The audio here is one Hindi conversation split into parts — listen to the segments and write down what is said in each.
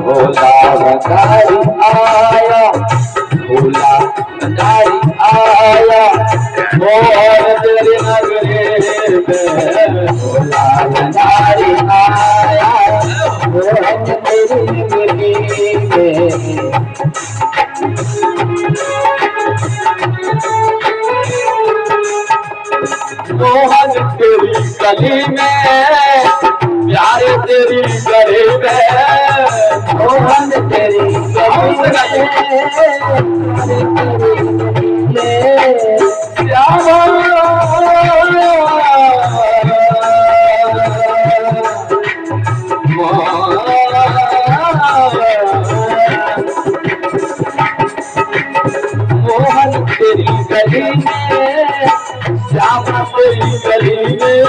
भोला भंडारी आया, भोला भंडारी आया, मोहन तेरे नगरे में भोला भंडारी आया, मोहन तेरे नगरे में। मोहन तेरी गली में, प्यारे तेरी गली में, मोहन तेरी गली में, श्यामा मोहन तेरी गली में, श्यामा तेरी गली में,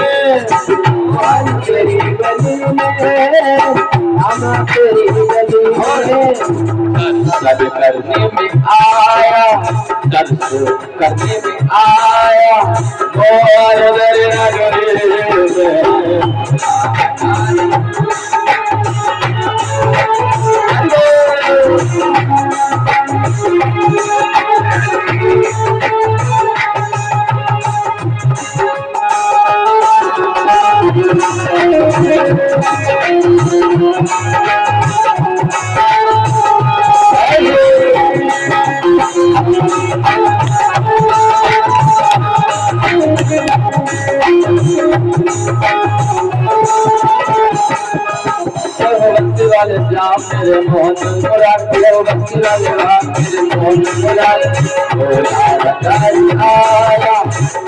मोहन तेरी गली में, श्यामा तेरी गली में। दर्शन करने में आया, दर्शन करने में आया, मोहन तेरी नगरी में। बक्सी वाले श्याम मेरे मोहन मुरारी, बक्सी वाले राम मेरे मोहन मुरारी, भोला भंडारी आया,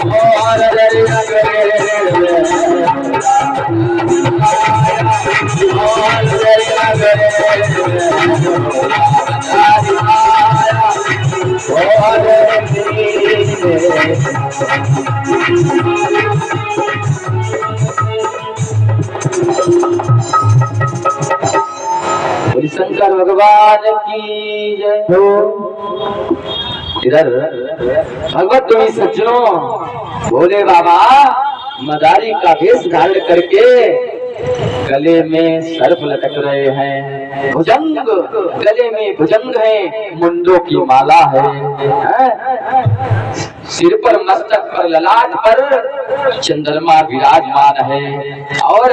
मोहन तेरी नगरी में, मोहन तेरी नगरी में, भंडारी आया, मोहन तेरी शंकर भगवान की जय हो। इधर भगवत तुम्हें सज्जनों, भोले बाबा मदारी का वेश धारण करके गले में सर्प लटक रहे हैं, भुजंग गले में भुजंग है, मुंडों की माला है, सिर पर मस्तक पर ललाट पर चंद्रमा विराजमान है। और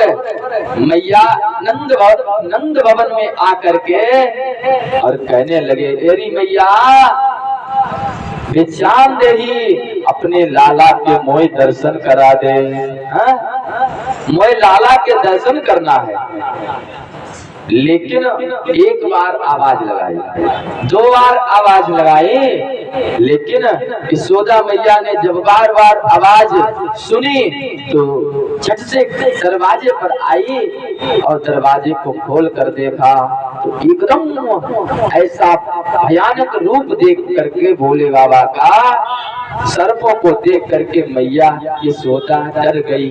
मैया नंद भवन में आकर के और कहने लगे, तेरी मैया बेचान दे ही अपने लाला के मोए दर्शन करा दे, मोए लाला के दर्शन करना है। लेकिन एक बार आवाज लगाई, दो बार आवाज लगाई, लेकिन यशोदा मैया ने जब बार बार आवाज सुनी तो झट से दरवाजे पर आई और दरवाजे को खोल कर देखा तो एकदम ऐसा भयानक रूप देख करके भोले बाबा का, सर्पों को देख करके मैया यशोदा डर गई।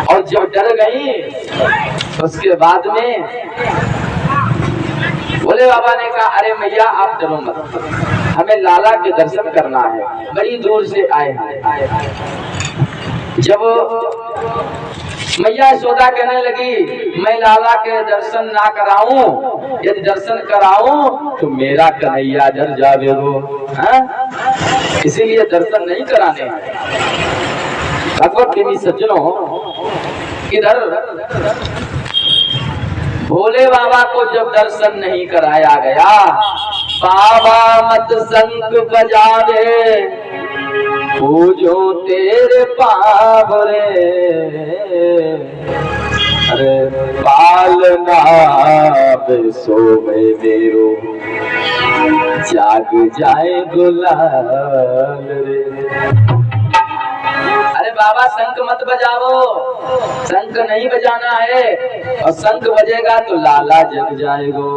और जब डर गई उसके बाद में भोले बाबा ने कहा, अरे मैया आप डरो मत, हमें लाला के दर्शन करना है, बड़ी दूर से आए हैं। जब मैया यशोदा कहने लगी, मैं लाला के दर्शन ना कराऊं, यदि दर्शन कराऊं तो मेरा कन्हैया डर जावे वो, इसीलिए दर्शन नहीं कराने। भगवत प्रेमी सज्जनों, इधर भोले बाबा को जब दर्शन नहीं कराया गया, बाबा मत शंख बजावे, पूजो तेरे पाव रे, अरे पालना सोवे मेरो, जाग जाए गुलाल रे। अरे बाबा शंख मत बजाओ, शंख नहीं बजाना है, और शंख बजेगा तो लाला जग जाएगा।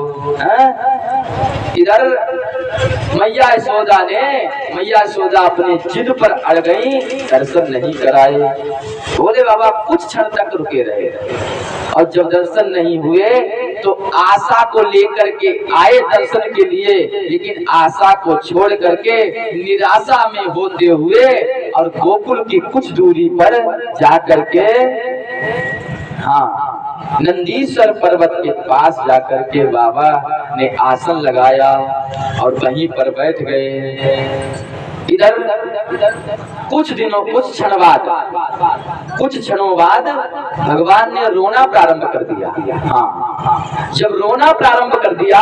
इधर मैया यशोदा अपने जिद पर अड़ गई, दर्शन नहीं कराए। भोले बाबा कुछ क्षण तक रुके रहे और जब दर्शन नहीं हुए तो आशा को लेकर के आए दर्शन के लिए, लेकिन आशा को छोड़ करके निराशा में होते हुए और गोकुल की कुछ दूरी पर जा करके नंदीश्वर पर्वत के पास जाकर के बाबा ने आसन लगाया और वहीं पर बैठ गए। इधर कुछ क्षणों बाद भगवान ने रोना प्रारंभ कर दिया। हाँ, जब रोना प्रारंभ कर दिया,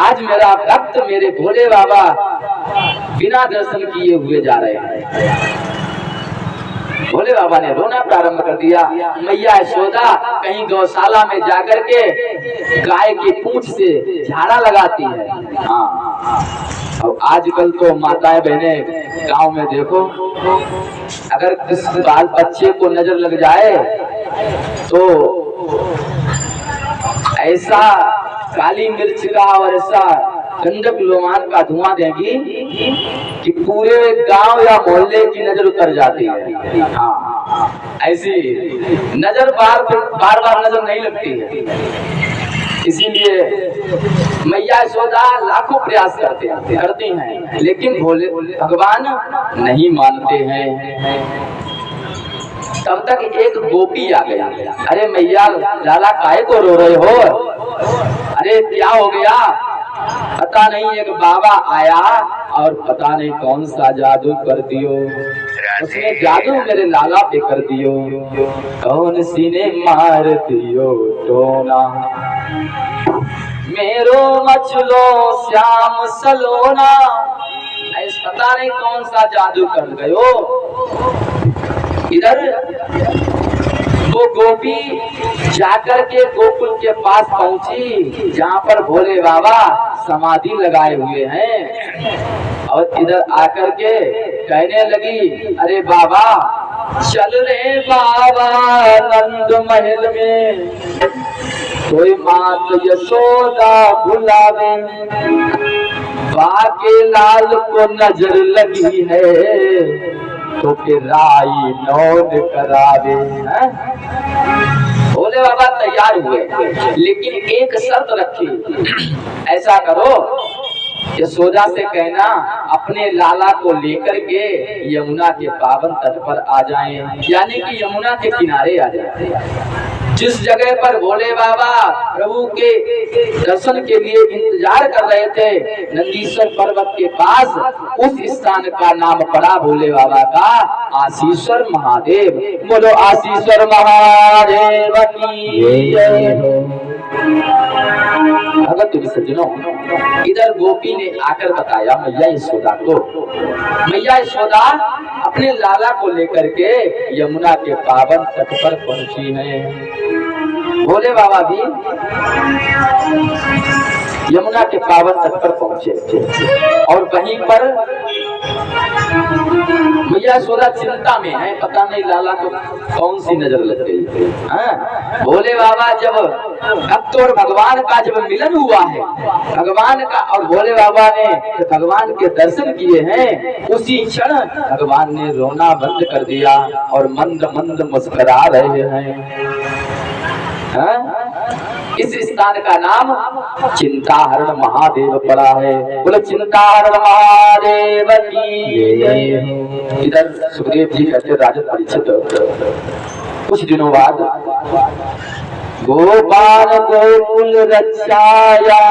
आज मेरा भक्त मेरे भोले बाबा बिना दर्शन किए हुए जा रहे हैं। भोले बाबा ने रोना प्रारंभ कर दिया। मैया यशोदा कहीं गौशाला में जाकर के गाय की पूंछ से झाड़ा लगाती है। हाँ, और आजकल तो माताएं बहनें गांव में देखो, अगर किसी बाल बच्चे को नजर लग जाए तो ऐसा काली मिर्च का और ऐसा गंधक लोमान का धुआं देगी कि पूरे गांव या मोहल्ले की नजर उतर जाती है। हाँ, ऐसी नजर बार बार नजर नहीं लगती है। इसीलिए मैया यशोदा लाखों प्रयास करती हैं, लेकिन भोले भगवान नहीं मानते हैं। तब तक एक गोपी आ गया। अरे मैया लाला काहे को रो रहे हो? अरे क्या हो गया? पता नहीं, एक बाबा आया और पता नहीं कौन सा जादू कर दियो, उसने जादू मेरे लाला पे कर दियो। कौन सी ने मार दियो टोना, मेरो मचलो श्याम सलोना। ऐसा पता नहीं कौन सा जादू कर गयो। इधर वो गोपी जाकर के गोकुल के पास पहुंची, जहाँ पर भोले बाबा समाधि लगाए हुए हैं, और इधर आकर के कहने लगी, अरे बाबा चल रे बाबा नंद महल में, कोई मात यशोदा बुलावे, बाके लाल को नजर लगी है तो फिर राई नौन करावे। भोले बाबा तैयार हुए, लेकिन एक शर्त रखी, ऐसा करो यशोदा से कहना अपने लाला को लेकर के यमुना के पावन तट पर आ जाएं, यानी कि यमुना के किनारे आ जाएं। जिस जगह पर भोले बाबा प्रभु के दर्शन के लिए इंतजार कर रहे थे, नंदीश्वर पर्वत के पास, उस स्थान का नाम पड़ा भोले बाबा का आशीश्वर महादेव। बोलो आशीश्वर महादेव की जय। भगत सज्जनों, इधर गोपी ने आकर बताया मैया यशोदा को, मैया यशोदा अपने लाला को लेकर के यमुना के पावन तट पर पहुंची हैं। भोले बाबा भी यमुना के पावन तट पर पहुंचे और वहीं पर मैया यशोदा चिंता में है, पता नहीं लाला को कौन सी नजर लग गई। भोले बाबा जब भक्त और भगवान का जब मिलन हुआ है, भगवान का और भोले बाबा ने भगवान के दर्शन किए हैं, उसी क्षण भगवान ने रोना बंद कर दिया और मंद मंद मुस्कुरा रहे हैं। इस स्थान का नाम चिंताहरण महादेव पड़ा है। बोलो चिंताहरण महादेव की जय। इधर सुखदेव जी कहते राजन परीक्षित, कुछ दिनों बाद गोपाल गोकुल रक्षाया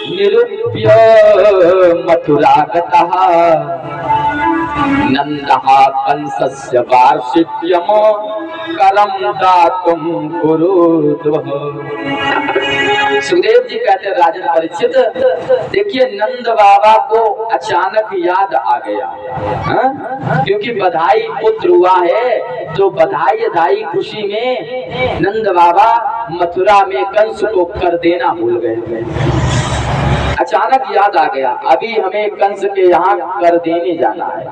निरूप्य मथुरा गतः नंदः कंसस्य वार्षिक्यम करम दातुम कुरुद्वः। सुखदेव जी कहते हैं राजन परीक्षित, देखिए नंद बाबा को अचानक याद आ गया, क्योंकि बधाई पुत्र हुआ है, तो बधाई खुशी में नंद बाबा मथुरा में कंस को कर देना भूल गए। अचानक याद आ गया, अभी हमें कंस के यहाँ कर देने जाना है।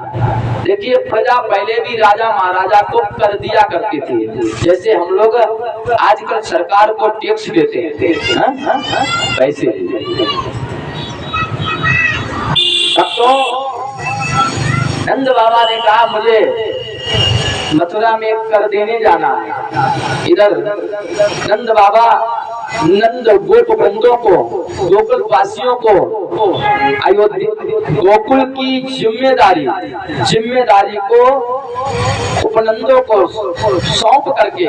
देखिए प्रजा पहले भी राजा महाराजा को कर दिया करती थी, जैसे हम लोग आजकल सरकार को टैक्स देते हैं, पैसे। तब तो नंद बाबा ने कहा मुझे मथुरा में कर देने जाना है। इधर नंद बाबा नंद गोप बंदों को, गोकुल वासियों को गोकुल की जिम्मेदारी को उपनंदों को सौंप करके,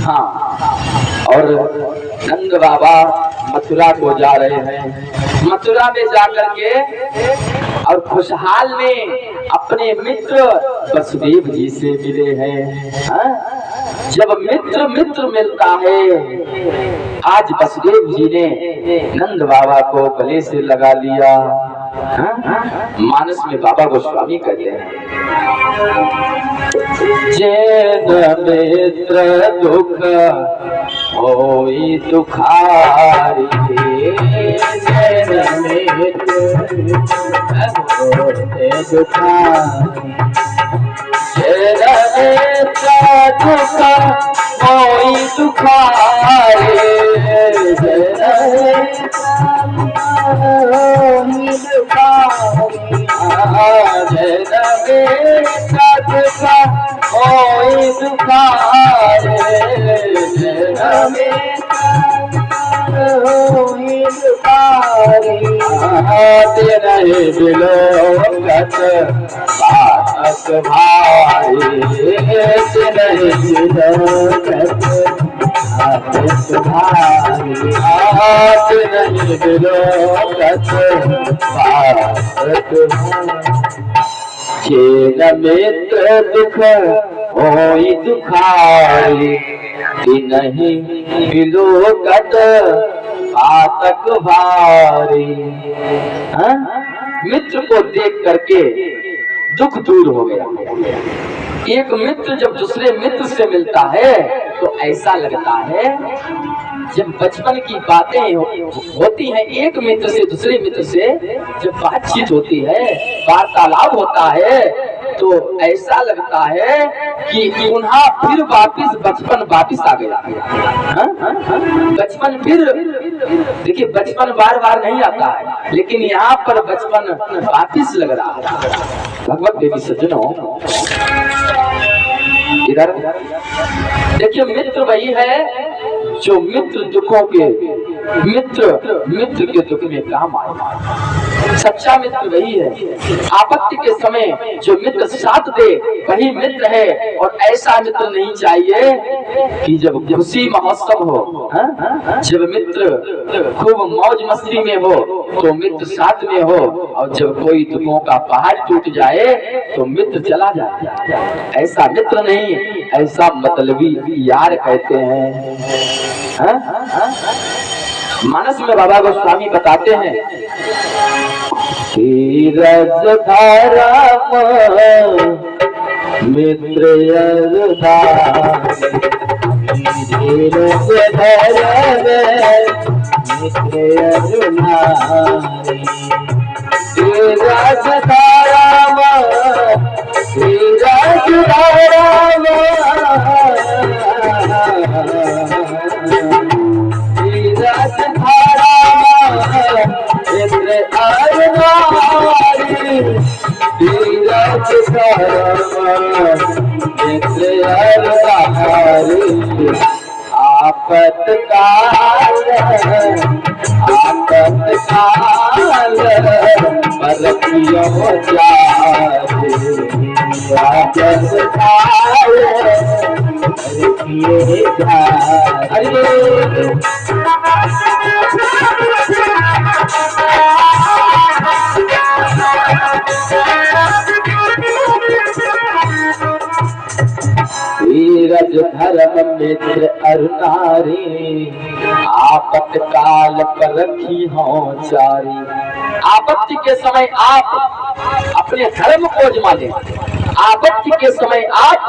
हाँ, और नंद बाबा मथुरा को जा रहे हैं। मथुरा में जाकर के और खुशहाल में अपने मित्र वसुदेव जी से मिले हैं। हाँ? जब मित्र मिलता है, आज वसुदेव जी ने नंद बाबा को गले से लगा लिया। हाँ? मानस में बाबा गोस्वामी कहते हैं, जैन मित्र दुख होई दुखारी, जैन मित्र दुखारी, जैन मित्र दुख होई दुखारी, मित्र दुख होई दुखारी, नहीं मिलो कत पातक भारी। मित्र को देख करके दुख दूर हो गया। एक मित्र जब दूसरे मित्र से मिलता है तो ऐसा लगता है, जब बचपन की बातें होती हैं, एक मित्र से दूसरे मित्र से जब बातचीत होती है, वार्तालाप होता है, तो ऐसा लगता है कि पुनः फिर वापिस बचपन वापिस आ गया। बचपन फिर, देखिए बचपन बार बार नहीं आता है, लेकिन यहाँ पर बचपन वापिस लग रहा है। भगवत देवी सज्जनों, इधर देखिए, मित्र वही है जो मित्र दुखों के मित्र के दुख में काम आए। सच्चा मित्र वही है। आपत्ति के समय जो मित्र साथ दे वही मित्र है, और ऐसा मित्र नहीं चाहिए कि जब खुशी महोत्सव हो, जब मित्र खूब मौज मस्ती में हो तो मित्र साथ में हो, और जब कोई दुखों का पहाड़ टूट जाए तो मित्र चला जाए। ऐसा मित्र नहीं, ऐसा मतलबी यार कहते हैं। मानस में बाबा गोस्वामी बताते हैं, धीरज धारा मित्र धीरज धारा मित्र धीरज धारा धीरज धारा आपतकाल परखियो जाए, आपतकाल परखिए जाए। धीरज धर्म मित्र अरुणारी, आपत्काल पर रखी हो चारी। आपत्ति के समय आप अपने धर्म को आजमा लें, आपत्ति के समय आप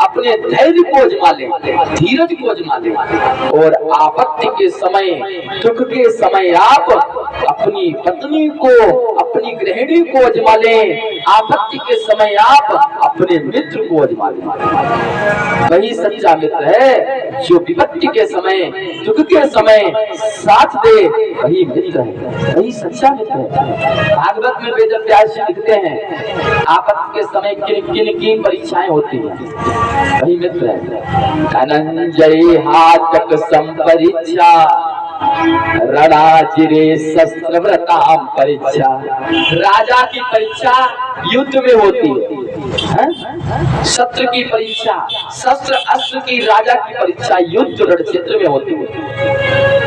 अपने धैर्य को आजमा लें, धीरज को आजमा लें, और आपत्ति के समय, दुख के समय आप अपनी पत्नी को, अपनी गृहिणी को आजमा लें, आपत्ति के समय आप अपने मित्र को आजमा लें। वही सच्चा मित्र है जो विपत्ति के समय, दुख के समय साथ दे, वही मित्र है, वही सच्चा मित्र है। भागवत में वेद व्यास जी लिखते हैं आपत्ति के समय किन किन की परीक्षाएं होती हैं, वही मित्र है। धनंजय हाटक संपरीक्षा रणजिरे शस्त्र व्रताम परीक्षा। राजा की परीक्षा युद्ध में होती है, शस्त्र की परीक्षा, शस्त्र अस्त्र की, राजा की परीक्षा युद्ध रण क्षेत्र में होती है।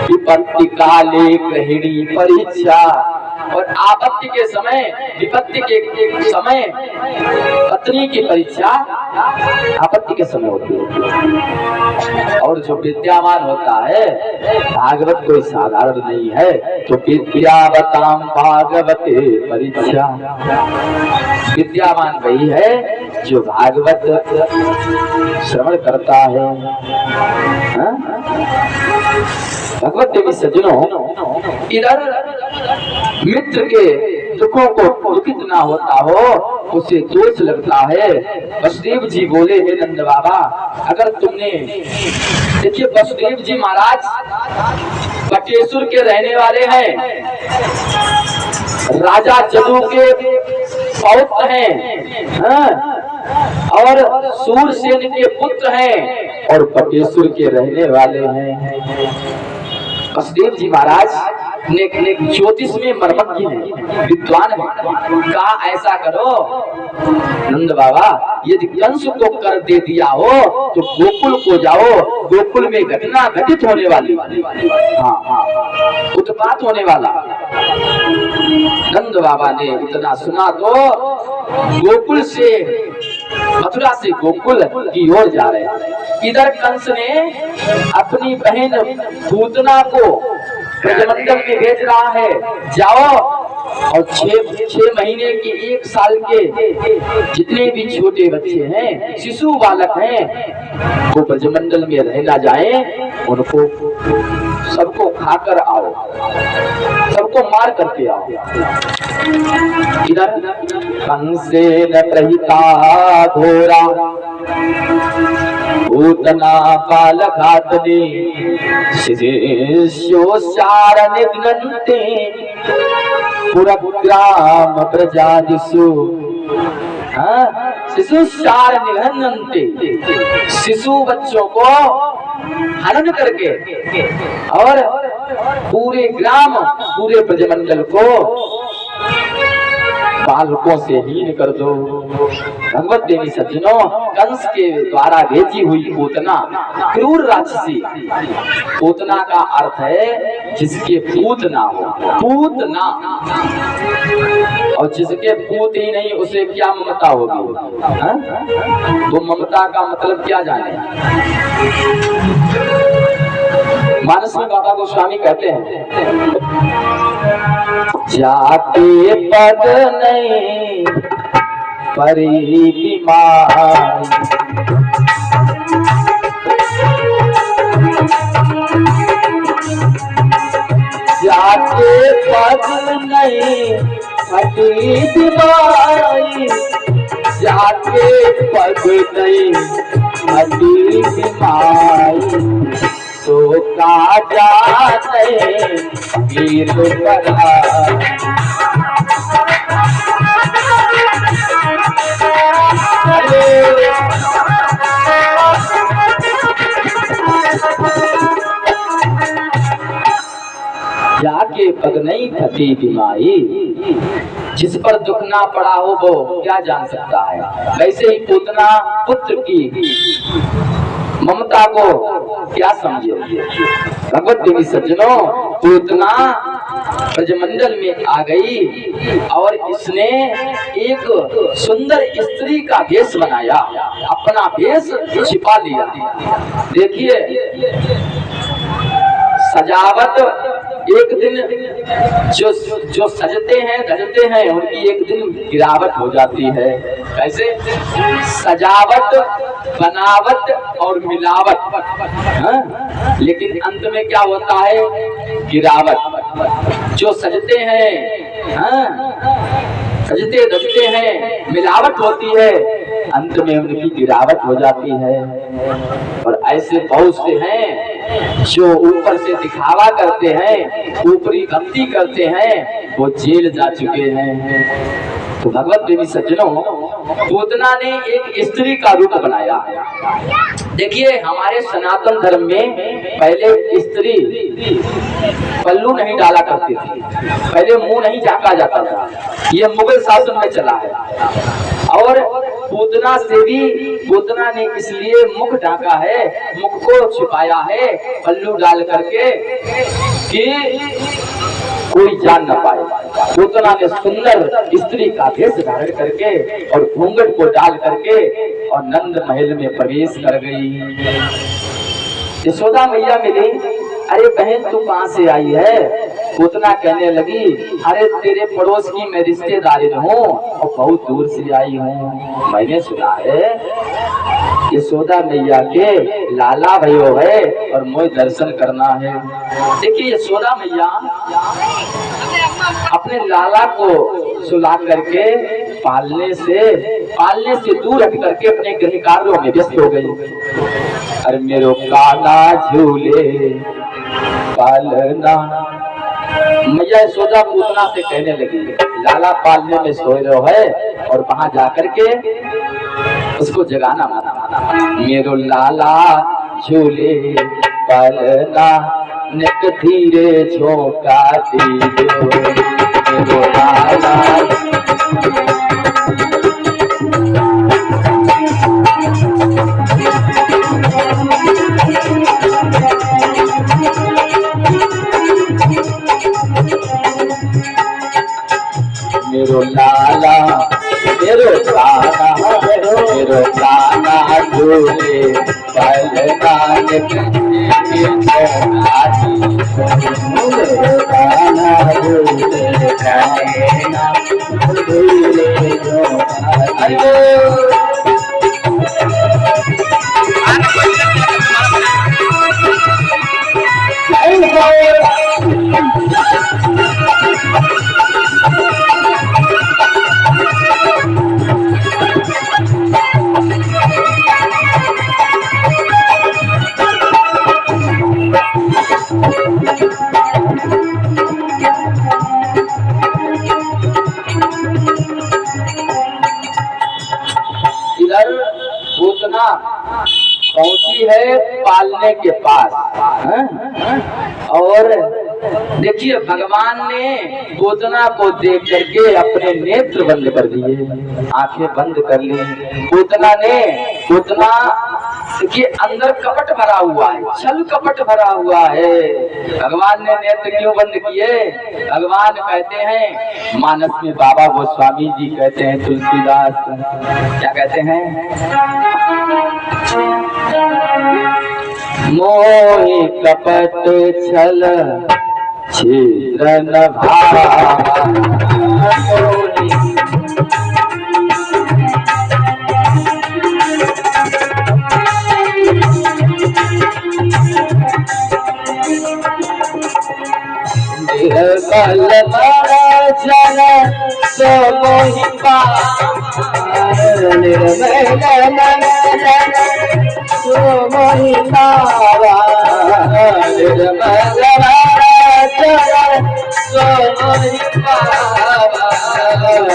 विपत्ति काले गृहिणी परीक्षा, और आपत्ति के समय, विपत्ति के समय पत्नी की परीक्षा आपत्ति के समय होती है। और जो विद्यावान होता है, भागवत कोई साधारण नहीं है, तो विद्यावताम भागवते परीक्षा। विद्यावान वही है जो भागवत श्रवण करता है। भगवत देवी सज्जनों, इधर मित्र के दुखों को दुखित ना होता हो उसे दोष लगता है। वसुदेव जी बोले, हे नंद बाबा, अगर तुमने, देखिए वसुदेव जी महाराज बटेश्वर के रहने वाले हैं, राजा जदू के पौत्र हैं, और सूरसेन के पुत्र हैं, और बटेश्वर के रहने वाले हैं। वसुदेव जी महाराज ने ज्योतिष में मर्मज्ञ हैं, विद्वान हैं। कहा ऐसा करो नंद बाबा, यदि कंस को कर दे दिया हो तो गोकुल को जाओ, गोकुल में घटना घटित होने वाली, उत्पात होने वाला। नंद बाबा ने इतना सुना तो गोकुल से, मथुरा से गोकुल की ओर जा रहे हैं। इधर कंस ने अपनी बहन पूतना को ब्रजमंडल में भेज रहा है, जाओ और 6 महीने के 1 साल के जितने भी छोटे बच्चे हैं, शिशु बालक हैं, वो ब्रजमंडल में रहना जाए, उनको सबको खाकर आओ, सबको मार करके आओ। इधर कंसेन प्रहिता घोरा पूतना बालघातने शिशोचार निघ्नन्ते पुरग्राम प्रजादिषु। शिशुचार निघ्नन्ते, शिशु बच्चों को हनन करके और पूरे ग्राम, पूरे ब्रजमंडल को बालकों से हीन कर दो। भगवत देवी सज्जनों, कंस के द्वारा भेजी हुई पूतना क्रूर राक्षसी। पूतना का अर्थ है जिसके पूत ना हो, पूतना। और जिसके पूत ही नहीं उसे क्या ममता होगी? तो ममता का मतलब क्या जाने? मानस में बाबा गोस्वामी कहते हैं, जाते पद नहीं परी बीमार, जाते पद नहीं परी बीमारी, जाते पद नहीं परी बीमारी, तो का जाते वीर बड़ा। जाके पग नहीं फटी बीमारी, जिस पर दुख ना पड़ा हो वो क्या जान सकता है। वैसे ही पूतना पुत्र की ममता को क्या समझे। भगवत देवी सज्जनों, पूतना ब्रजमंडल में आ गई और इसने एक सुंदर स्त्री का भेष बनाया, अपना भेष छिपा लिया। देखिए सजावट, एक दिन जो सजते हैं धजते हैं उनकी एक दिन गिरावट हो जाती है। ऐसे सजावट, बनावट और मिलावट, लेकिन अंत में क्या होता है? गिरावट। जो सजते हैं, सजते धजते हैं, मिलावट होती है, अंत में उनकी गिरावट हो जाती है। और ऐसे बहुत से हैं जो ऊपर से दिखावा करते हैं, ऊपरी भक्ति करते हैं, वो जेल जा चुके हैं। तो भगवत प्रेमी सज्जनों, पूतना ने एक स्त्री का रूप बनाया। देखिए, हमारे सनातन धर्म में पहले स्त्री पल्लू नहीं डाला करती थी, पहले मुंह नहीं झांका जाता था, ये मुगल शासन में चला है। और पूतना से भी पूतना ने इसलिए मुख ढाका है, मुख को छिपाया है पल्लू डाल करके कि कोई जान न पाए। पूतना ने सुंदर स्त्री का भेष धारण करके और घूंघट को डाल करके और नंद महल में प्रवेश कर गई। यशोदा मैया मिली, अरे बहन तू कहाँ से आई है? पूतना कहने लगी, अरे तेरे पड़ोस की मैं रिश्तेदारी हूँ और बहुत दूर से आई हूँ। मैंने सुना है यशोदा मैया के लाला भयो है और मुझे दर्शन करना है। देखिए, यशोदा मैया अपने लाला को सुला करके पालने से दूर हट करके अपने गृह कार्यों में व्यस्त हो गई। अरे मेरो काना झूले पालना, मैया यशोदा पूतना से कहने लगी, लाला पालने में सोए रहो है और वहां जाकर के उसको जगाना माना। मेरो लाला झूले पालना, निक धीरे झोंका दीजो मेरो लाला। मेरो लाला मेरो काना झूले पालना, निक धीरे झोंका दीजो मेरो काना झूले पालना, धीरे झोंका दीजो। इधर पूतना पहुंची है पालने के पास, और देखिए भगवान ने पूतना को देख करके अपने नेत्र बंद कर दिए, आंखें बंद कर ली। पूतना देखिए अंदर कपट भरा हुआ है, छल कपट भरा हुआ है। भगवान ने नेत्र क्यों बंद किए? भगवान कहते हैं, मानस में बाबा गोस्वामी जी कहते हैं, तुलसीदास क्या कहते हैं, मोहि कपट छल छिद्र न भावा, निर्मल जन सो मोहि पावा, निर्मल जन सो मोहि पावा, निर्मल जन सो मोहि पावा,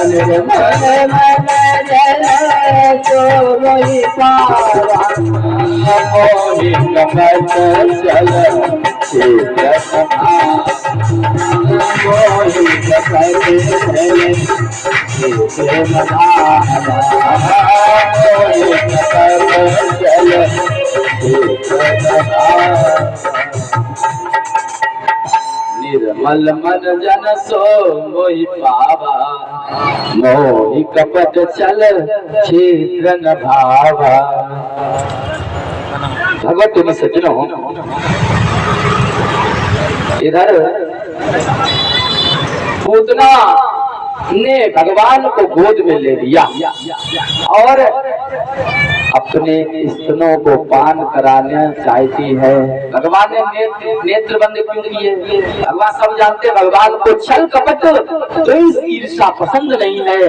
निर्मल जन सो मोहि पावा। मोहि कपट छल छिद्र न भावा, मोहि कपट छल छिद्र न भावा, मोहि कपट छल छिद्र न भावा। निर्मल मन जन सो मोहि पावा, मोहि कपट छल छिद्र न भावा। भगवत प्रेमी सज्जनों, इधर पूतना ने भगवान को गोद में ले लिया और अपने स्तनों को पान कराना चाहती है। भगवान ने नेत्र बंद क्यों किए? भगवान सब जानते हैं, भगवान को छल कपट द्वेष ईर्ष्या पसंद नहीं है।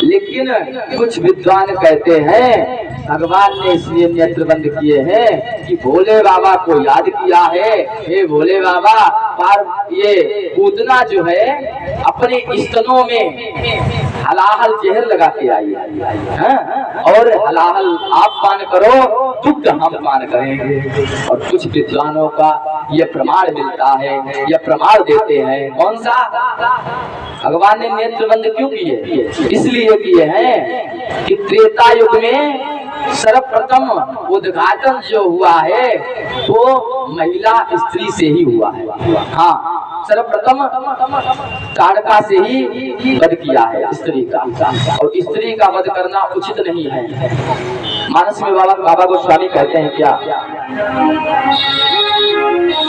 लेकिन कुछ विद्वान कहते हैं भगवान ने इसलिए नेत्र बंद किए हैं कि भोले बाबा को याद किया है। हे भोले बाबा, पार ये पूतना जो है अपने स्तनों में हलाहल जहर लगा के आई है, और हलाहल आप पान करो, दुग्ध हम पान करेंगे। और कुछ विद्वानों का ये प्रमाण मिलता है, ये प्रमाण देते हैं। कौन सा? भगवान ने नेत्र बंद क्यों किए? इसलिए किए हैं कि त्रेता युग में सर्वप्रथम उद्घाटन जो हुआ है वो महिला स्त्री से ही हुआ है। हाँ, सर्वप्रथम ताड़का से ही वध किया है स्त्री का, और स्त्री का वध करना उचित नहीं है। मानस में बाबा गोस्वामी कहते हैं क्या?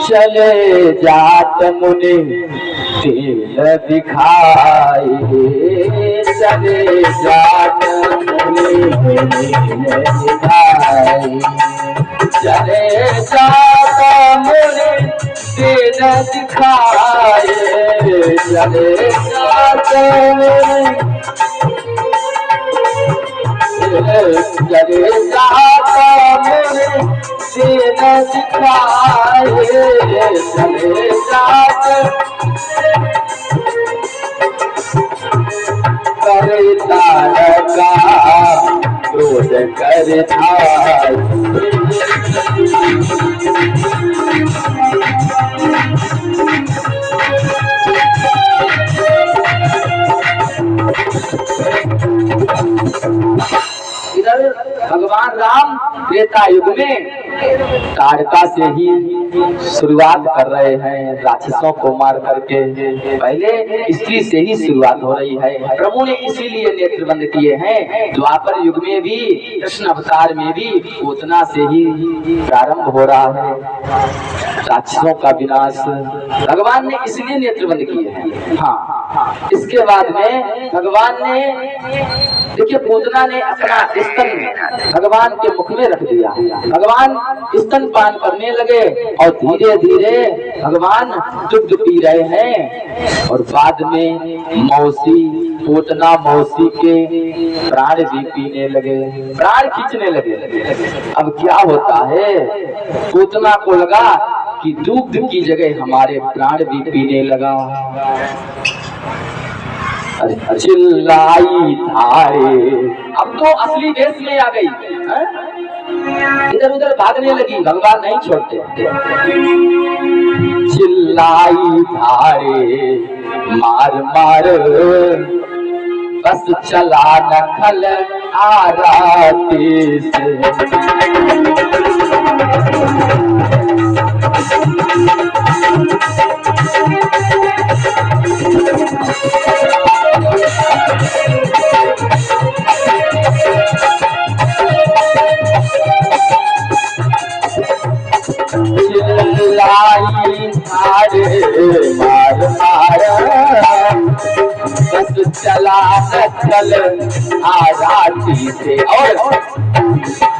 चले जात मुनि तिल दिखाए, चले जात मुनि तिल दिखाए, चले जात मुनि तिल दिखाए, चले जात मुनि चले जात मुनि तिल दिखाए, चले जात करे तारका क्रोध कर थाई। इधर भगवान राम त्रेता युग में ताड़का से ही शुरुआत कर रहे हैं, राक्षसों को मार करके। पहले स्त्री से ही शुरुआत हो रही है। प्रभु ने इसीलिए नेत्र बंद किए हैं। द्वापर युग में भी, कृष्ण अवतार में भी पूतना से ही प्रारंभ हो रहा है राक्षसों का विनाश। भगवान ने इसलिए नेत्र बंद किए हैं। हाँ, इसके बाद में भगवान ने, देखिए, पूतना ने अपना स्तन भगवान के मुख में रख दिया। भगवान स्तन पान करने लगे और धीरे धीरे भगवान दुग्ध पी रहे हैं। और बाद में मौसी, पूतना मौसी के प्राण भी पीने लगे, प्राण खींचने लगे। अब क्या होता है? पूतना को लगा कि दुग्ध की जगह हमारे प्राण भी पीने लगा। चिल्लाई धारे, अब तो असली वेश में आ गई, इधर उधर भागने लगी। भगवान नहीं छोड़ते। चिल्लाई धारे मार मार, बस चला नखल आराती से। चिल्लाई धारे मार मार, बस चला नखल आराती से। और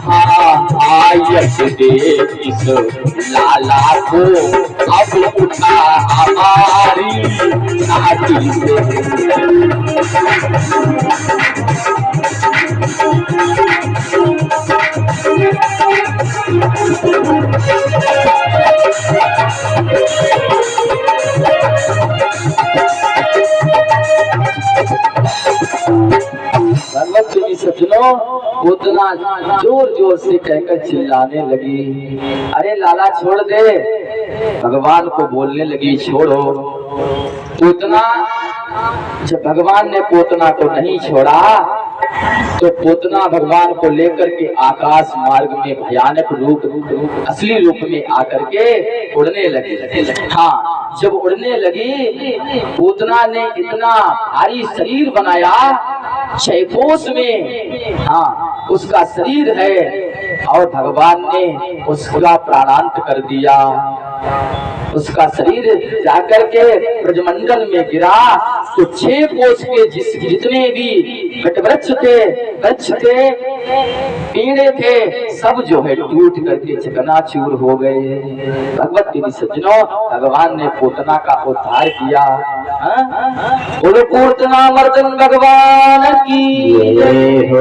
हाँ, यश दे इस लाला को अब उठा हमारी छाती से। सज्जनों, पूतना जोर जोर से कहकर चिल्लाने लगी, अरे लाला छोड़ दे। भगवान को बोलने लगी, छोड़ो। पूतना, जब भगवान ने पूतना को नहीं छोड़ा तो पूतना भगवान को लेकर के आकाश मार्ग में भयानक रूप असली रूप में आकर के उड़ने लगी। हाँ, जब उड़ने लगी, पूतना ने इतना भारी शरीर बनाया, 6 कोस में, हाँ, उसका शरीर है। और भगवान ने उसका प्राणांत कर दिया। उसका शरीर जाकर के ब्रजमंडल में गिरा तो 6 कोस के जितने भी वटवृक्ष थे, वृक्ष थे, पेड़े थे, सब जो है टूट करके चकनाचूर हो गए। भगवत सज्जनों, भगवान ने पूतना का उद्धार किया। पूर्तनामर्दन भगवान की जय हो।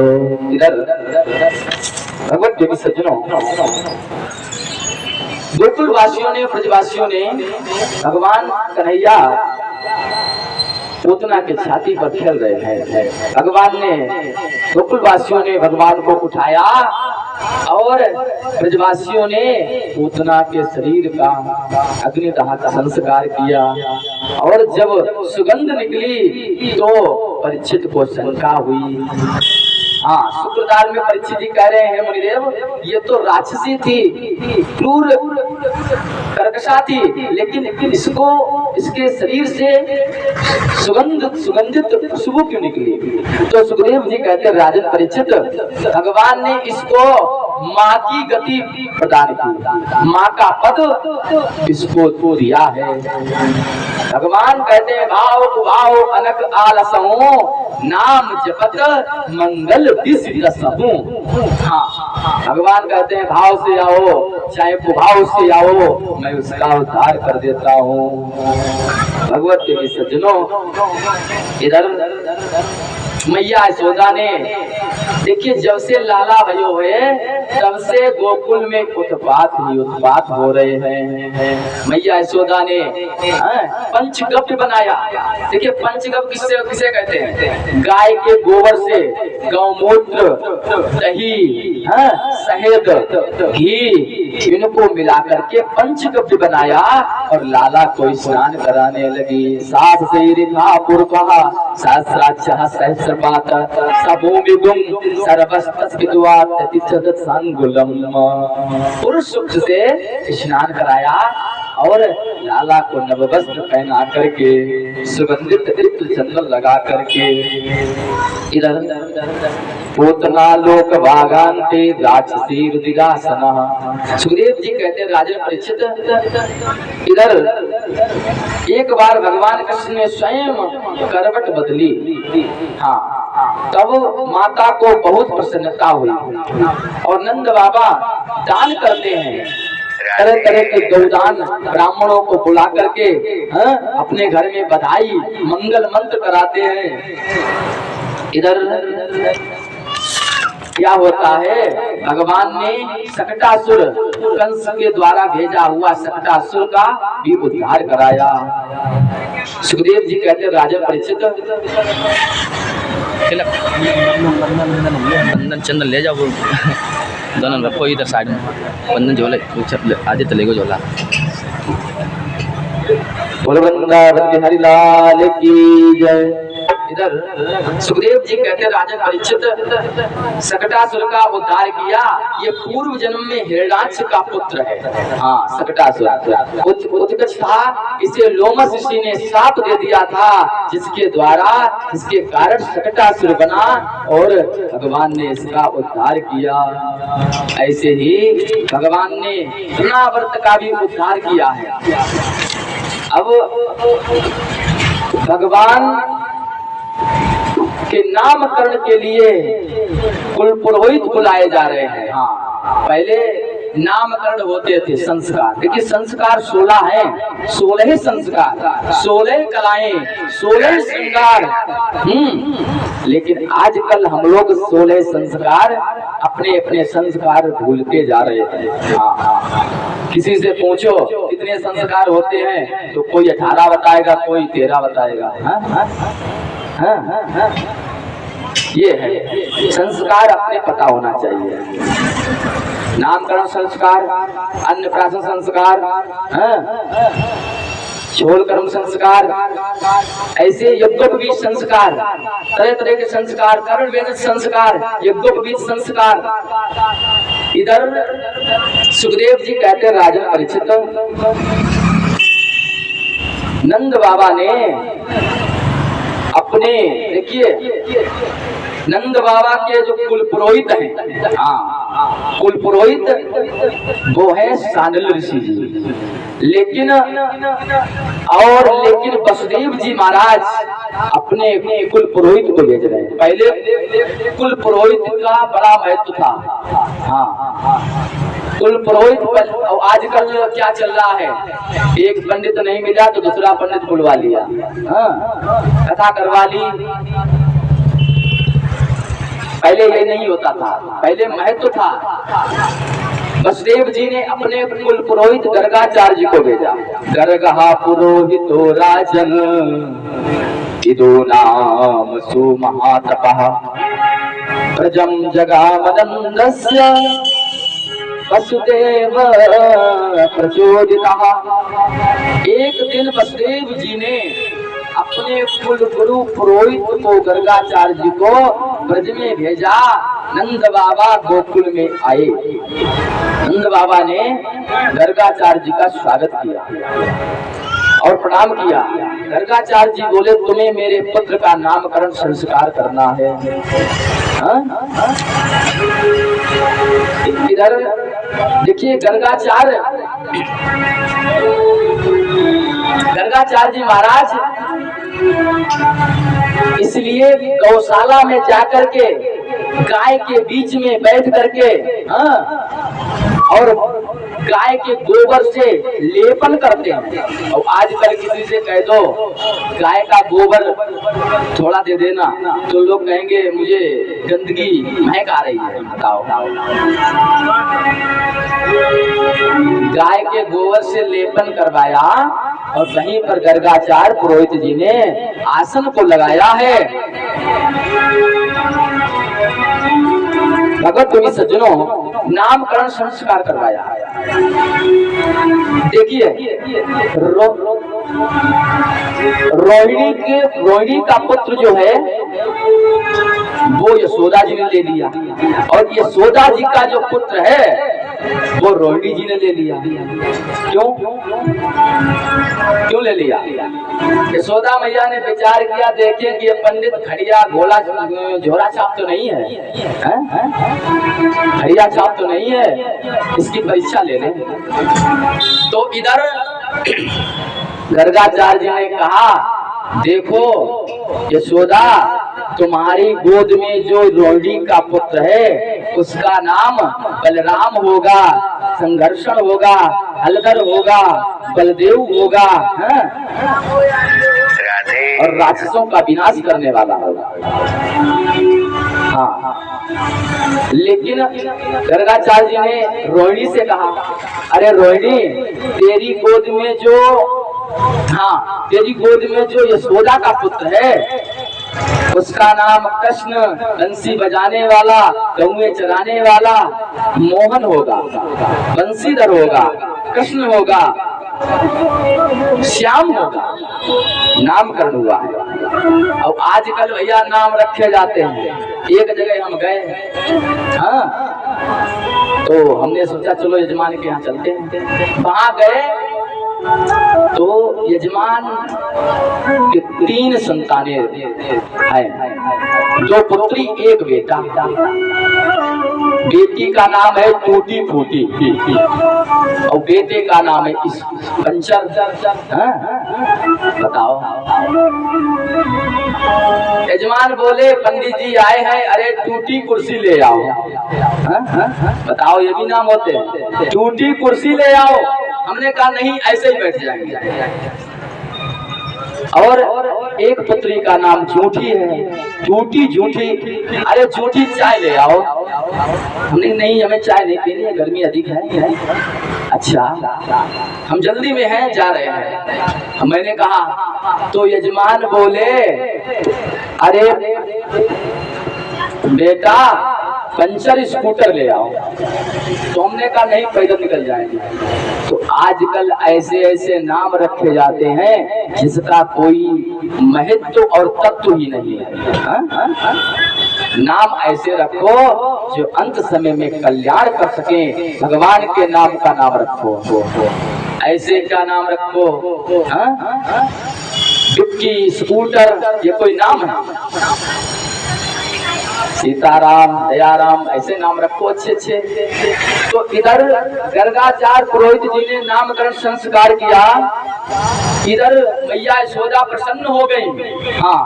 इधर भगवत देवी सज्जनों, गोकुल वासियों ने, ब्रजवासियों ने भगवान कन्हैया पूतना के छाती पर खेल रहे हैं। भगवान ने, गोकुल वासियों ने भगवान को उठाया और ब्रजवासियों ने पूतना के शरीर का अग्निदाह का संस्कार किया। और जब सुगंध निकली तो परीक्षित को शंका हुई। हाँ, शुक्रदाल में परीक्षित जी कह रहे हैं, मुनिदेव ये तो राक्षसी थी, क्रूर कर्कशा थी, लेकिन इसको, इसके शरीर से सुगंधित खुशबू क्यों निकली? तो सुखदेव जी कहते हैं, राजन परीक्षित, भगवान ने इसको माँ की गति प्रदान की, माँ का पद इसको तो दिया है। भगवान कहते हैं, भाव कुभाव अनक आलसहूं, नाम जपत मंगल विसिदसहूं। हाँ, भगवान कहते हैं, भाव से आओ चाहे कुभाव से आओ, मैं उसका उद्धार कर देता हूँ। भगवत के सज्जनों, इधर मैया यशोदा ने, देखिए जब से लाला भयो हुए तब से गोकुल में उत्पात ही उत्पात हो रहे हैं। मैया यशोदा ने पंचगव्य बनाया। देखिए पंचगव्य किसे कहते हैं? गाय के गोबर से गौमूत्र, दही, शहद, घी इनको मिलाकर के पंचगव्य बनाया और लाला को स्नान कराने लगी। सास से रिथा पुरपा सहस्राक्षः सहस्रपात सबोमिगुम सर्वस्तस्विद्वात तिच्छदत संगुलम। पुरुष सूक्त से स्नान कराया और लाला को नववस्त्र पहना करके, सुगंधित इत्र चंदन लगा करके, इधर पूतना लोक भागान्ते राक्षसी रुधिरासनः। सुखदेव जी कहते हैं, राजन परीक्षित, इधर एक बार भगवान कृष्ण ने स्वयं करवट बदली। हाँ, तब माता को बहुत प्रसन्नता हुई और नंद बाबा दान करते हैं, तरह तरह के गौदान ब्राह्मणों को बुला करके अपने घर में बधाई मंगल मंत्र कराते हैं। इधर क्या होता है, भगवान ने शकटासुर, कंस के द्वारा भेजा हुआ शकटासुर का भी उद्धार कराया। सुखदेव जी कहते हैं, राजा परीक्षित, बंधन चंदन ले जाओ, दोनों रखो इधर साइड में, बंधन झोले आधे तले को झोला। बोलो वृंदावन बिहारी लाल की जय। इधर सुखदेव जी कहते हैं, राजा परीक्षित, शकटासुर का उद्धार किया। ये पूर्व जन्म में हिरण्याक्ष का पुत्र है। हाँ, शकटासुर उत्कच था, इसे लोमस ऋषि ने श्राप दे दिया था, जिसके द्वारा, जिसके कारण शकटासुर बना और भगवान ने इसका उद्धार किया। ऐसे ही भगवान ने तृणावर्त का भी उद्धार किया है। अब भगवान के नामकरण के लिए कुल पुरोहित बुलाए जा रहे हैं। हाँ, पहले नामकरण होते थे, संस्कार। देखिए संस्कार 16 हैं, 16 संस्कार, 16 कलाएं, 16 श्रृंगार। लेकिन आजकल हम लोग 16 संस्कार, अपने अपने संस्कार भूलते जा रहे हैं। हाँ, किसी से पूछो कितने संस्कार होते हैं तो कोई 18 बताएगा, कोई 13 बताएगा। ये है संस्कार, अपने पता होना चाहिए। नामकरण संस्कार, अन्नप्राशन संस्कार, छोल कर्म संस्कार, ऐसे यज्ञोपवीत संस्कार, तरह तरह के संस्कार, कर्ण वेद संस्कार, यज्ञोपवीत संस्कार। इधर सुखदेव जी कहते हैं, राजा परीक्षित, नंद बाबा ने अपने, देखिए नंद बाबा के जो कुल पुरोहित हैं, हाँ, कुल पुरोहित वो है सांडल ऋषि जी। लेकिन वसुदेव जी महाराज अपने कुल पुरोहित को भेज रहे हैं। पहले कुल पुरोहित का बड़ा महत्व था। हाँ, कुल पुरोहित और आजकल क्या चल रहा है, एक पंडित नहीं मिला तो दूसरा पंडित बुलवा लिया, हाँ, कथा करवा ली। पहले ये नहीं होता था, पहले महत्व था। वसुदेव जी ने अपने कुल पुरोहित गर्गाचार्य जी को भेजा। गर्गहा पुरोहितो राजन इदो नाम सुमहातपः प्रजम जगामनन्दस्य वसुदेव प्रचोदितः। एक दिन वसुदेव जी ने अपने कुल गुरु पुरोहित को गर्गाचार्य जी को ब्रज में भेजा। नंद बाबा गोकुल में आए। नंद बाबा ने गर्गाचार्य जी का स्वागत किया और प्रणाम किया। गर्गाचार्य जी बोले, तुम्हें मेरे पुत्र का नामकरण संस्कार करना है। इधर देखिए गर्गाचार्य जी महाराज इसलिए गौशाला में जाकर के गाय के बीच में बैठ करके और गाय के गोबर से लेपन करते हैं। और आजकल किसी से कह दो गाय का गोबर थोड़ा दे देना तो लोग कहेंगे मुझे गंदगी महक आ रही है। बताओ, गाय के गोबर से लेपन करवाया और वहीं पर गर्गाचार्य पुरोहित जी ने आसन को लगाया है। भगत तुम्हें सज्जनों, नामकरण संस्कार करवाया है। देखिए रोहिणी का पुत्र जो है वो यशोदा जी ने ले लिया और यशोदा जी का जो पुत्र है वो रोहिणी जी ने ले लिया। क्यों ले लिया? यशोदा मैया ने विचार किया, देखें कि ये पंडित खड़िया घोड़ा झोरा छाप तो नहीं है, खड़िया छाप तो नहीं है, इसकी परीक्षा ले लें। तो इधर गर्गाचार्य जी ने कहा, देखो यशोदा, तुम्हारी गोद में जो रोहिणी का पुत्र है उसका नाम बलराम होगा, संघर्षण होगा, हलधर होगा, बलदेव होगा, और राक्षसों का विनाश करने वाला होगा। हाँ, लेकिन गर्गाचार्य जी ने रोहिणी से कहा, अरे रोहिणी, तेरी गोद में जो यशोदा का पुत्र है उसका नाम कृष्ण, बंसी बजाने वाला, गौएं चराने वाला मोहन होगा, बंसीधर होगा, कृष्ण होगा, श्याम होगा। नामकरण हुआ है। और आजकल भैया नाम रखे जाते हैं। एक जगह हम गए, हाँ, तो हमने सोचा चलो यजमान के यहाँ चलते हैं। वहां गए तो यजमान के 3 संतानें हैं, 2 पुत्री 1 बेटा। बेटी का नाम है टूटी फूटी और बेटे का नाम है पंचर। बताओ, यजमान बोले पंडित जी आए हैं, अरे टूटी कुर्सी ले आओ। बताओ, ये भी नाम होते हैं, टूटी कुर्सी ले आओ। हमने कहा नहीं, ऐसे ही बैठ जाएंगे। और एक पुत्री का नाम झूठी है, झूठी झूठी, अरे झूठी चाय ले आओ। हमने नहीं, हमें चाय नहीं पीनी है, गर्मी अधिक है। अच्छा, हम जल्दी में हैं, जा रहे हैं। मैंने कहा, तो यजमान बोले, अरे बेटा पंचर स्कूटर ले आओ। तो हमने कहा नहीं, पैदल निकल जाएंगे। तो आजकल ऐसे ऐसे नाम रखे जाते हैं जिसका कोई महत्व और तत्व ही नहीं है। नाम ऐसे रखो जो अंत समय में कल्याण कर सके। भगवान के नाम का नाम रखो, ऐसे क्या नाम रखो? डिक्की, स्कूटर, ये कोई नाम है? सीताराम, दयाराम, ऐसे नाम रखो अच्छे अच्छे। तो इधर गर्गाचार्य पुरोहित जी ने नामकरण संस्कार किया इधर मैया यशोदा प्रसन्न हो गई। हाँ,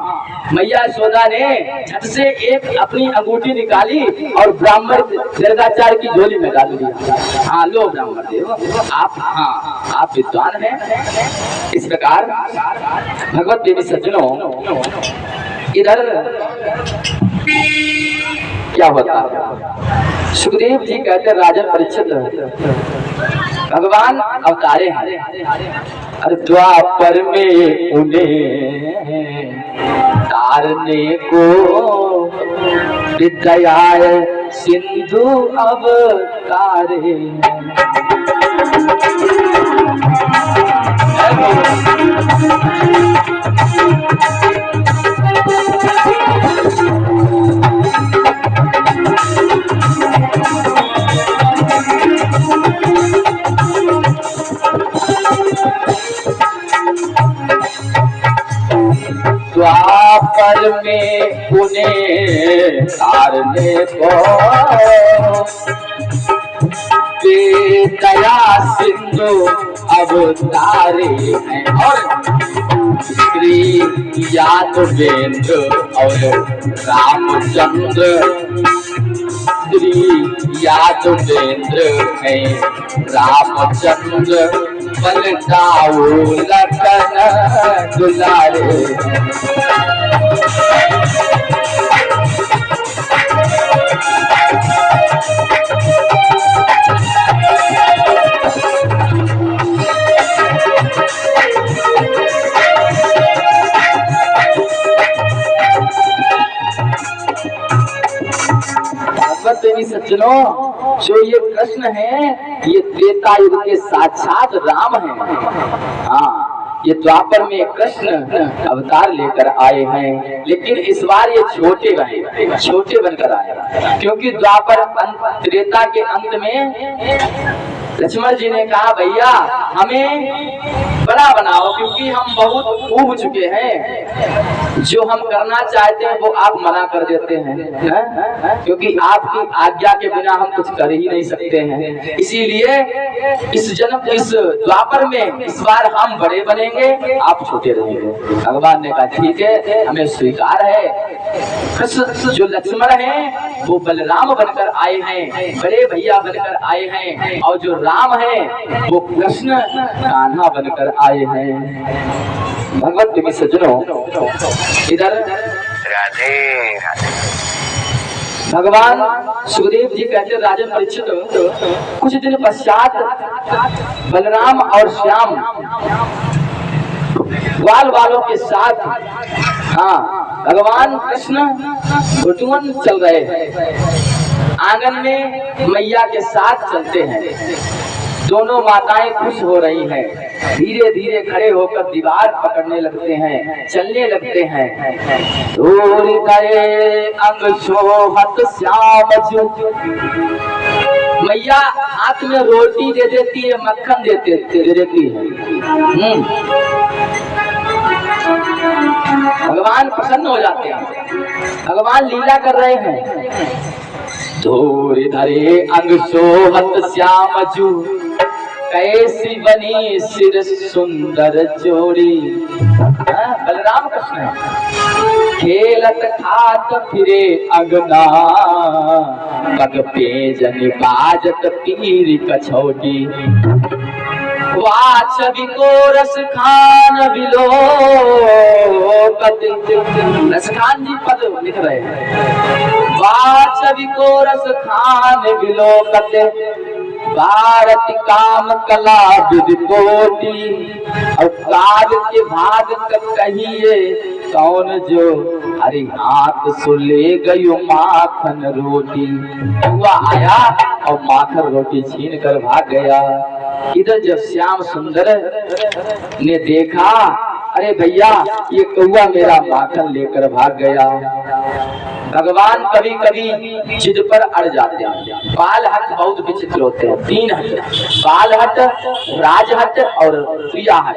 मैया यशोदा ने झट से एक अपनी अंगूठी निकाली और ब्राह्मण गर्गाचार्य की झोली में डाल दिया। हाँ, लो ब्राह्मण देव, आप, हाँ, आप विद्वान हैं। इस प्रकार भगवत देवी सज्जनों, इधर क्या होता है, सुखदेव जी कहते राजन परीक्षित भगवान अवतारे हैं, अरे द्वापर में उन्हें तारने को विद्याय सिंधु अवतारे। द्वापर में उन्हें तारने को दया सिंधु अवतारे हैं, और श्री यादवेंद्र और रामचंद्र, श्री यादवेंद्र हैं रामचंद्र, बलदाऊ लखन दुलारे। देवी सज्जनों, जो ये कृष्ण है, ये त्रेता युग के साक्षात राम हैं। हाँ, ये द्वापर में कृष्ण अवतार लेकर आए हैं, लेकिन इस बार ये छोटे बनकर आए, क्योंकि द्वापर त्रेता के अंत में लक्ष्मण जी ने कहा भैया हमें बड़ा बनाओ, क्योंकि हम बहुत ऊब चुके हैं, जो हम करना चाहते हैं वो आप मना कर देते हैं, क्योंकि आपकी आज्ञा के बिना हम कुछ कर ही नहीं सकते हैं। इसीलिए इस जन्म, इस द्वापर में इस बार हम बड़े बनेंगे, आप छोटे रहेंगे। भगवान ने कहा ठीक है, हमें स्वीकार है। कृष्ण जो लक्ष्मण हैं वो बलराम बनकर आए हैं, बड़े भैया बनकर आए हैं, और जो राम है वो कृष्ण कान्हा बनकर आए हैं। भगवत देवी सज्जनों, इधर राधे राधे। भगवान सुखदेव जी कहते राजन परीक्षित, कुछ दिन पश्चात बलराम और श्याम ग्वाल वालों के साथ, हाँ, भगवान कृष्ण घुटुवन चल रहे हैं। आंगन में मैया के साथ चलते हैं। दोनों माताएं खुश हो रही हैं, धीरे धीरे खड़े होकर दीवार पकड़ने लगते हैं, चलने लगते हैं। दूर गए अंग शोभत श्याम जू, मैया हाथ में रोटी दे देती है, मक्खन दे देती है। भगवान प्रसन्न हो जाते हैं, भगवान लीला कर रहे हैं। दूर धरे अंग शोभत श्याम जू, कैसी बनी सिर सुंदर जोड़ी। बलराम कृष्ण खेलत खात फिरे अगना, पग पे जन बाजत पीर कछौटी। वाचवी को रस खान बिलो, रस खान जी पद लिख रहे हैं। वाचवी को रस खान बिलो कते, भारत काम कला विद कोटि। और काज के भाग कहिए कौन जो, अरे हाथ सुले गयो माखन रोटी। हुआ आया और माखन रोटी छीन कर भाग गया। इधर जब श्याम सुंदर ने देखा, अरे भैया ये कौआ मेरा माखन लेकर भाग गया। भगवान कभी कभी जिद पर अड़ जाते हैं। बाल हट बहुत विचित्र होते हैं, 3 हट, बाल हट, राज हट और प्रिया हट।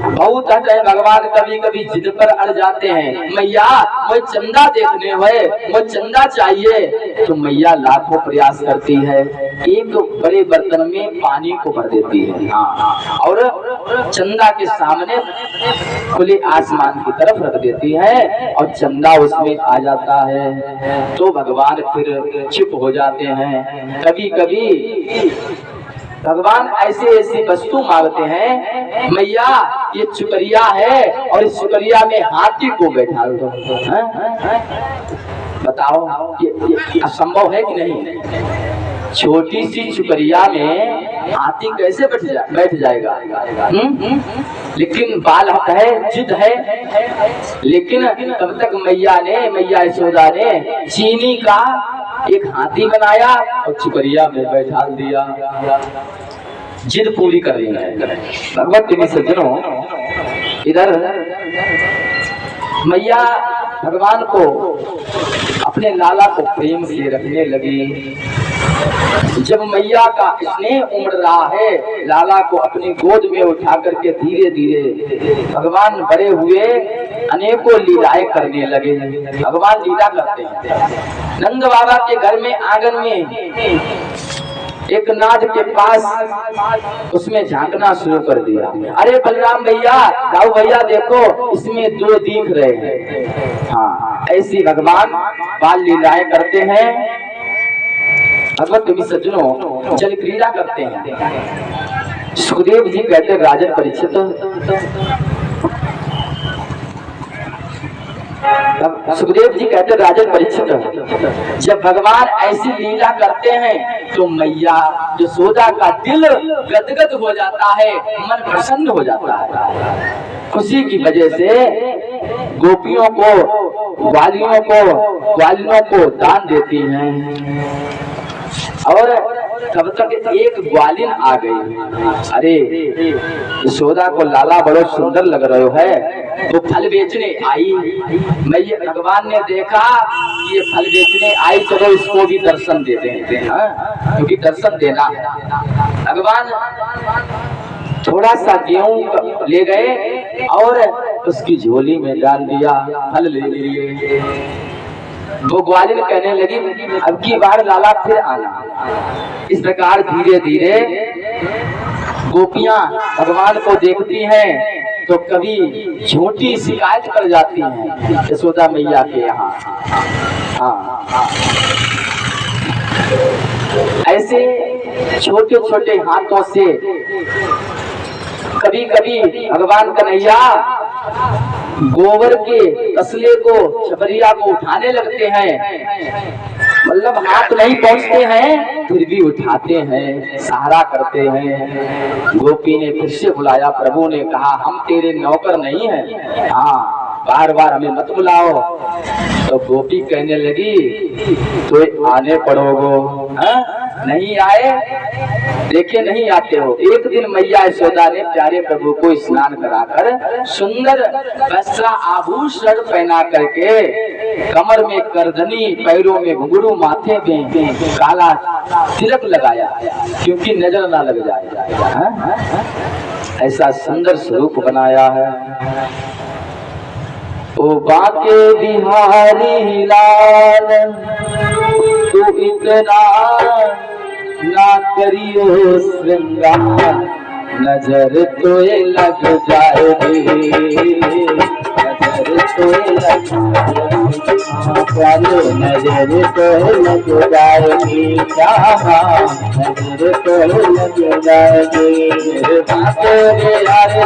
बहुत हट है। भगवान कभी कभी जिद पर अड़ जाते हैं। मैया वो चंदा देखने हुए, वो चंदा चाहिए, तो मैया लाखों प्रयास करती है, एक बड़े बर्तन में पानी को भर देती है, हाँ, और चंदा के सामने खुले आसमान की तरफ रख देती है और चंदा उसमें आ जाता है। तो भगवान फिर चुप हो जाते हैं। कभी कभी भगवान ऐसे ऐसी वस्तु मांगते हैं, मैया ये चुकरिया है और इस चुकरिया में हाथी को बैठा दो। बताओ ये असंभव है कि नहीं? छोटी सी चुकरिया में हाथी कैसे बैठ जाएगा? लेकिन बाल है, जिद है। लेकिन तब तक मैया यशोदा ने चीनी का एक हाथी बनाया और चुकरिया में बैठा दिया। जिद पूरी कर रही है। भगवत प्रेमी सज्जनों, इधर मैया भगवान को, अपने लाला को प्रेम से रखने लगी। जब मैया का स्नेह उमड़ रहा है, लाला को अपनी गोद में उठा करके धीरे धीरे भगवान बड़े हुए, अनेकों लीलाएं करने लगे। भगवान लीला करते हैं। नंद बाबा के घर में आंगन में एक नाद के पास उसमें झांकना शुरू कर दिया। अरे बलराम भैया, राव भैया देखो, इसमें दो दिख रहे हैं। हाँ, ऐसी भगवान बाल लीलाएं करते हैं। भगवत प्रेमी सज्जनों, जल क्रीड़ा करते हैं। सुखदेव जी कहते हैं, राजन परीक्षित, सुखदेव जी कहते राजन परीक्षित, जब भगवान ऐसी लीला करते हैं तो मैया यशोदा का दिल गदगद हो जाता है, मन प्रसन्न हो जाता है। खुशी की वजह से गोपियों को, ग्वालिनों को दान देती हैं। और तब तक एक ग्वालिन आ गई। अरे यशोदा को लाला बड़ो सुंदर लग रहे है, तो फल बेचने आई। मैया भगवान ने देखा कि ये फल बेचने आई, चलो इसको भी दर्शन देते हैं, क्योंकि दर्शन देना है। भगवान थोड़ा सा गेहूं ले गए और उसकी झोली में डाल दिया, फल ले लिए। वो ग्वालिन कहने लगी, अब की बार लाला फिर आना। इस प्रकार धीरे धीरे गोपियां भगवान को देखती हैं तो कभी झूठी शिकायत कर जाती हैं यशोदा मैया के यहाँ। हाँ, ऐसे छोटे छोटे हाथों से कभी कभी भगवान कन्हैया गोबर के तसले को, छपरिया को उठाने लगते हैं। मतलब हाथ नहीं पहुंचते हैं, फिर भी उठाते हैं, सहारा करते हैं। गोपी ने फिर से बुलाया, प्रभु ने कहा, हम तेरे नौकर नहीं हैं, हाँ बार बार हमें मत बुलाओ। तो गोपी कहने लगी, तो आने पड़ोगो, नहीं आए, देखे नहीं आते हो। एक दिन मैया यशोदा ने प्यारे प्रभु को स्नान कराकर सुंदर वस्त्र आभूषण पहना करके, कमर में करधनी, पैरों में घुंघरू, माथे में काला तिलक लगाया, क्योंकि नजर ना लग जाए। ऐसा सुंदर स्वरूप बनाया है। ओ बाके बिहारी लाल, तू इतना ना करियो श्रृंगार, नजर तो लग जाएगी, नजर तो लग जाएगी, नजर तो लग जाएगी, नजर तो लग जाएगी। बाके बिहारी